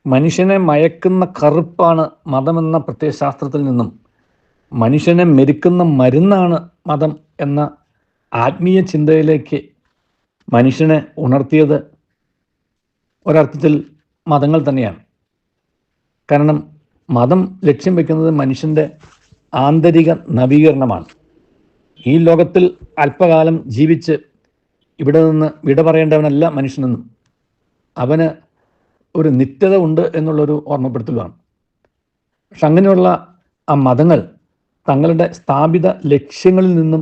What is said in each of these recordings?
മനുഷ്യനെ മയക്കുന്ന കറുപ്പാണ് മതമെന്ന പ്രത്യയശാസ്ത്രത്തിൽ നിന്നും മനുഷ്യനെ മെരുക്കുന്ന മരുന്നാണ് മതം എന്ന ആത്മീയ ചിന്തയിലേക്ക് മനുഷ്യനെ ഉണർത്തിയത് ഒരർത്ഥത്തിൽ മതങ്ങൾ തന്നെയാണ്. കാരണം മതം ലക്ഷ്യം വയ്ക്കുന്നത് മനുഷ്യൻ്റെ ആന്തരിക നവീകരണമാണ്. ഈ ലോകത്തിൽ അല്പകാലം ജീവിച്ച് ഇവിടെ നിന്ന് വിട പറയേണ്ടവനല്ല മനുഷ്യനെന്നും അവന് ഒരു നിത്യത ഉണ്ട് എന്നുള്ളൊരു ഓർമ്മപ്പെടുത്തലുമാണ്. പക്ഷെ അങ്ങനെയുള്ള ആ മതങ്ങൾ തങ്ങളുടെ സ്ഥാപിത ലക്ഷ്യങ്ങളിൽ നിന്നും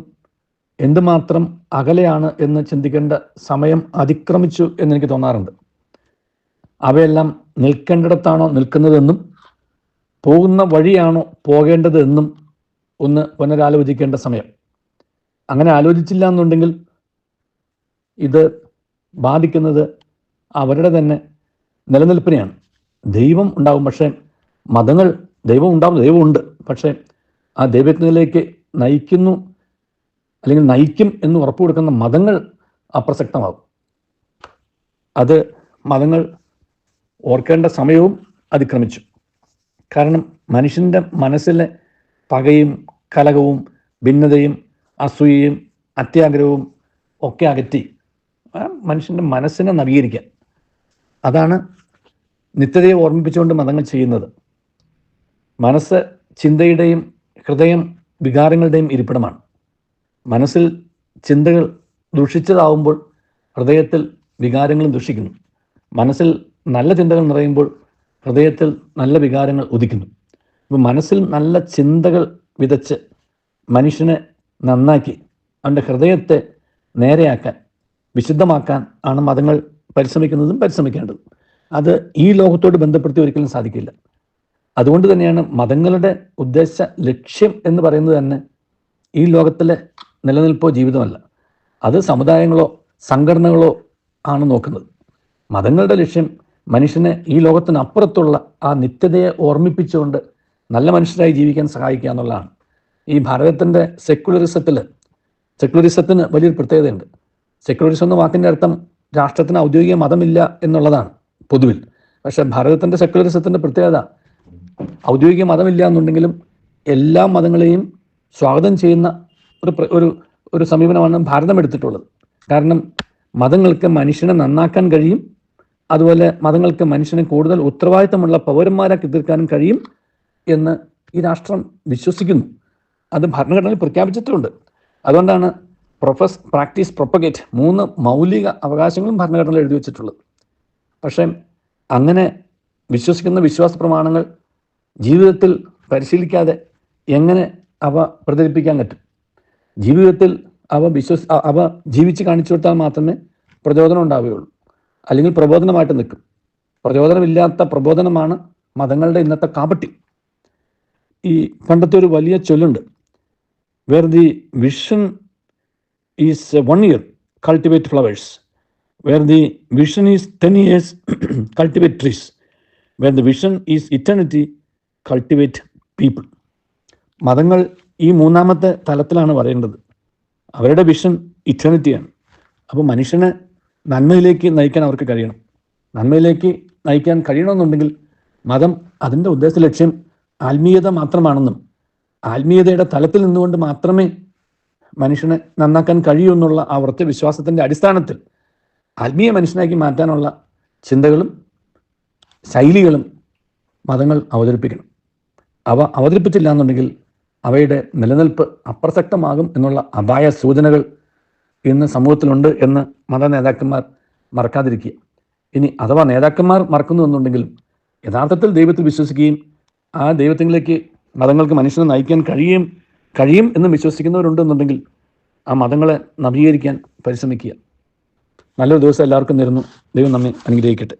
എന്തുമാത്രം അകലെയാണ് എന്ന് ചിന്തിക്കേണ്ട സമയം അതിക്രമിച്ചു എന്നെനിക്ക് തോന്നാറുണ്ട്. അവയെല്ലാം നിൽക്കേണ്ടിടത്താണോ നിൽക്കുന്നതെന്നും പോകുന്ന വഴിയാണോ പോകേണ്ടതെന്നും ഒന്ന് പുനരാലോചിക്കേണ്ട സമയം. അങ്ങനെ ആലോചിച്ചില്ല എന്നുണ്ടെങ്കിൽ ഇത് ബാധിക്കുന്നത് അവരുടെ തന്നെ നിലനിൽപ്പിനെയാണ്. ദൈവം ഉണ്ടാവും, പക്ഷേ മതങ്ങൾ ദൈവം ഉണ്ടാവും, ദൈവമുണ്ട്, പക്ഷേ ആ ദൈവത്തിലേക്ക് നയിക്കുന്നു അല്ലെങ്കിൽ നയിക്കും എന്ന് ഉറപ്പു കൊടുക്കുന്ന മതങ്ങൾ അപ്രസക്തമാകും. അത് മതങ്ങൾ ഓർക്കേണ്ട സമയവും അതിക്രമിച്ചു. കാരണം മനുഷ്യൻ്റെ മനസ്സിലെ പകയും കലഹവും ഭിന്നതയും അസൂയയും അത്യാഗ്രഹവും ഒക്കെ അകറ്റി മനുഷ്യൻ്റെ മനസ്സിനെ നവീകരിക്കാൻ, അതാണ് നിത്യതയെ ഓർമ്മിപ്പിച്ചുകൊണ്ട് മതങ്ങൾ ചെയ്യുന്നത്. മനസ്സ് ചിന്തയുടെയും ഹൃദയം വികാരങ്ങളുടെയും ഇരിപ്പിടമാണ്. മനസ്സിൽ ചിന്തകൾ ദുഷിച്ചതാവുമ്പോൾ ഹൃദയത്തിൽ വികാരങ്ങളും ദുഷിക്കുന്നു. മനസ്സിൽ നല്ല ചിന്തകൾ നിറയുമ്പോൾ ഹൃദയത്തിൽ നല്ല വികാരങ്ങൾ ഉദിക്കുന്നു. അപ്പോൾ മനസ്സിൽ നല്ല ചിന്തകൾ വിതച്ച് മനുഷ്യനെ നന്നാക്കി അവൻ്റെ ഹൃദയത്തെ നേരെയാക്കാൻ, വിശുദ്ധമാക്കാൻ ആണ് മതങ്ങൾ പരിശ്രമിക്കുന്നതും പരിശ്രമിക്കേണ്ടതും. അത് ഈ ലോകത്തോട് ബന്ധപ്പെടുത്തി ഒരിക്കലും സാധിക്കില്ല. അതുകൊണ്ട് തന്നെയാണ് മതങ്ങളുടെ ഉദ്ദേശ ലക്ഷ്യം എന്ന് പറയുന്നത് തന്നെ ഈ ലോകത്തിലെ നിലനിൽപ്പോ ജീവിതമല്ല, അത് സമുദായങ്ങളോ സംഘടനകളോ ആണ് നോക്കുന്നത്. മതങ്ങളുടെ ലക്ഷ്യം മനുഷ്യനെ ഈ ലോകത്തിനപ്പുറത്തുള്ള ആ നിത്യതയെ ഓർമ്മിപ്പിച്ചുകൊണ്ട് നല്ല മനുഷ്യരായി ജീവിക്കാൻ സഹായിക്കുക എന്നുള്ളതാണ്. ഈ ഭാരതത്തിൻ്റെ സെക്കുലറിസത്തിന് വലിയൊരു പ്രത്യേകതയുണ്ട്. സെക്കുലറിസം എന്ന വാക്കിൻ്റെ അർത്ഥം രാഷ്ട്രത്തിന് ഔദ്യോഗിക മതമില്ല എന്നുള്ളതാണ് പൊതുവിൽ. പക്ഷേ ഭാരതത്തിൻ്റെ സെക്കുലറിസത്തിൻ്റെ പ്രത്യേകത ഔദ്യോഗിക മതമില്ല എന്നുണ്ടെങ്കിലും എല്ലാ മതങ്ങളെയും സ്വാഗതം ചെയ്യുന്ന ഒരു സമീപനമാണ് ഭാരതം എടുത്തിട്ടുള്ളത്. കാരണം മതങ്ങൾക്ക് മനുഷ്യനെ നന്നാക്കാൻ കഴിയും, അതുപോലെ മതങ്ങൾക്ക് മനുഷ്യനെ കൂടുതൽ ഉത്തരവാദിത്തമുള്ള പൗരന്മാരാക്കി തീർക്കാനും കഴിയും എന്ന് ഈ രാഷ്ട്രം വിശ്വസിക്കുന്നു. അത് ഭരണഘടനയിൽ പ്രഖ്യാപിച്ചിട്ടുണ്ട്. അതുകൊണ്ടാണ് പ്രൊഫസ്, പ്രാക്ടീസ്, പ്രൊപ്പഗേറ്റ് 3 മൗലിക അവകാശങ്ങളും ഭരണഘടനയിൽ എഴുതി വച്ചിട്ടുള്ളത്. പക്ഷേ അങ്ങനെ വിശ്വസിക്കുന്ന വിശ്വാസ പ്രമാണങ്ങൾ ജീവിതത്തിൽ പരിശീലിക്കാതെ എങ്ങനെ അവ പ്രചരിപ്പിക്കാൻ പറ്റും? ജീവിതത്തിൽ അവ ജീവിച്ച് കാണിച്ചു കൊടുത്താൽ മാത്രമേ പ്രചോദനം ഉണ്ടാവുകയുള്ളൂ, അല്ലെങ്കിൽ പ്രബോധനമായിട്ട് നിൽക്കും. പ്രചോദനമില്ലാത്ത പ്രബോധനമാണ് മതങ്ങളുടെ ഇന്നത്തെ കാപട്യം. ഈ പണ്ടത്തെ ഒരു വലിയ ചൊല്ലുണ്ട്, where the vision is 1 year, cultivate flowers. Where the vision is 10 years, cultivate trees. Where the vision is eternity, cultivate people. മതങ്ങൾ ഈ 3ാമത്തെ തലത്തിലാണ് പറയേണ്ടത്. അവരുടെ വിഷൻ ഇറ്റേണിറ്റിയാണ്. അപ്പോൾ മനുഷ്യനെ നന്മയിലേക്ക് നയിക്കാൻ അവർക്ക് കഴിയണം. നന്മയിലേക്ക് നയിക്കാൻ കഴിയണമെന്നുണ്ടെങ്കിൽ മതം അതിൻ്റെ ഉദ്ദേശ ലക്ഷ്യം ആത്മീയത മാത്രമാണെന്നും ആത്മീയതയുടെ തലത്തിൽ നിന്നുകൊണ്ട് മാത്രമേ മനുഷ്യനെ നന്നാക്കാൻ കഴിയൂ എന്നുള്ള ആ ഉറച്ച വിശ്വാസത്തിൻ്റെ അടിസ്ഥാനത്തിൽ ആത്മീയ മനുഷ്യനാക്കി മാറ്റാനുള്ള ചിന്തകളും ശൈലികളും മതങ്ങൾ അവതരിപ്പിക്കണം. അവ അവതരിപ്പിച്ചില്ല എന്നുണ്ടെങ്കിൽ അവയുടെ നിലനിൽപ്പ് അപ്രസക്തമാകും എന്നുള്ള അപായ സൂചനകൾ ഇന്ന് സമൂഹത്തിലുണ്ട് എന്ന് മത നേതാക്കന്മാർ മറക്കാതിരിക്കുക. ഇനി അഥവാ നേതാക്കന്മാർ മറക്കുന്നു എന്നുണ്ടെങ്കിലും യഥാർത്ഥത്തിൽ ദൈവത്തിൽ വിശ്വസിക്കുകയും ആ ദൈവത്തിലേക്ക് മതങ്ങൾക്ക് മനുഷ്യനെ നയിക്കാൻ കഴിയും എന്ന് വിശ്വസിക്കുന്നവരുണ്ടെന്നുണ്ടെങ്കിൽ ആ മതങ്ങളെ നവീകരിക്കാൻ പരിശ്രമിക്കുക. നല്ലൊരു ദിവസം എല്ലാവർക്കും നേരുന്നു. ദൈവം നമ്മെ അനുഗ്രഹിക്കട്ടെ.